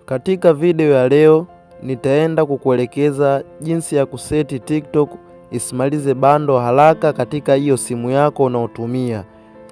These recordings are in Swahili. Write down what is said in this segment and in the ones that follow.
Katika video ya leo nitaenda kukuelekeza jinsi ya kuseti TikTok isimalize bando haraka katika hiyo simu yako unaotumia.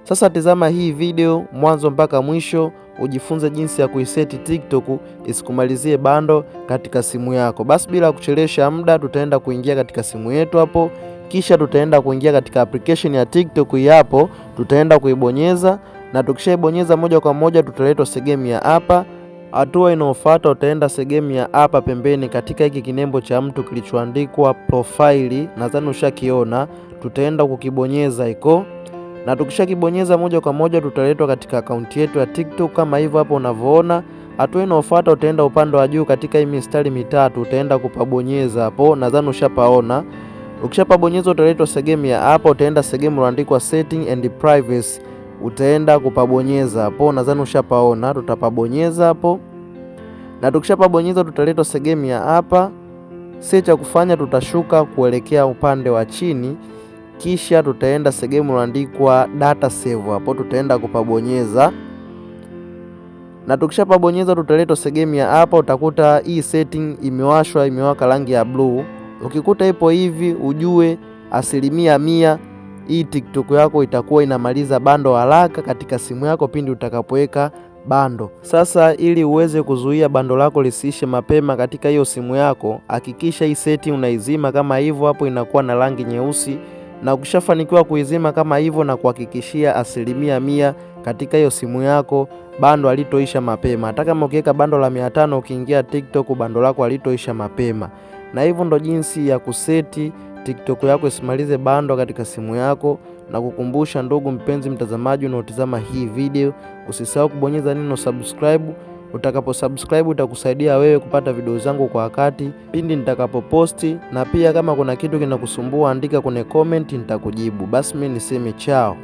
Sasa tazama hii video mwanzo mpaka mwisho ujifunze jinsi ya kuiseti TikTok isikumalizie bando katika simu yako. Basi bila kuchelewesha muda, tutaenda kuingia katika simu yetu hapo, kisha tutaenda kuingia katika application ya TikTok hapo, tutaenda kuibonyeza, na tukishaibonyeza moja kwa moja tutaletwa sehemu ya hapa. Hatua inayofuata utaenda sehemu ya hapa pembeni katika hiki kinembo cha mtu kilichoandikwa profile, nadhani ushakiona, tutaenda kukibonyeza iko, na tukishakibonyeza moja kwa moja tutaletwa katika akaunti yetu ya TikTok kama hivyo hapo unavyoona. Hatua inayofuata utaenda upande wa juu katika hii mistari mitatu, utaenda kupabonyeza hapo, nadhani ushapaona. Ukishapabonyeza utaletwa sehemu ya hapa, utaenda sehemu iliyoandikwa setting and privacy, utaenda kupabonyeza hapo, nadhani ushapaona, tutapabonyeza hapo. Na tukishapabonyeza tutaletwa sehemu ya hapa. Sasa cha kufanya tutashuka kuelekea upande wa chini, kisha tutaenda sehemu iliyoandikwa data save hapo, tutaenda kupabonyeza. Na tukishapabonyeza tutaletwa sehemu ya hapa, utakuta hii setting imewashwa, imewaka rangi ya blue. Ukikuta ipo hivi ujue 100% hii TikTok yako itakuwa inamaliza bando haraka katika simu yako pindi utakapoweka bando. Sasa ili uweze kuzuia bando lako lisiishe mapema katika hiyo simu yako, hakikisha hii setting unaizima kama hivyo hapo, inakuwa na rangi nyeusi. Na ukishafanikiwa kuizima kama hivyo, na kuhakikishia 100% katika hiyo simu yako bando halitoisha mapema. Hata kama ukiweka bando la 500 ukiingia TikTok, bando lako halitoisha mapema. Na hivyo ndo jinsi ya kuseti TikTok yako isimalize bando katika simu yako. Na kukumbusha ndugu mpenzi mtazamaji unaotazama hii video, usisahau kubonyeza neno subscribe. Utakapo subscribe itakusaidia wewe kupata video zangu kwa wakati pindi nitakapoposti, na pia kama kuna kitu kinakusumbua andika kwenye comment nitakujibu. Basi mimi niseme chao.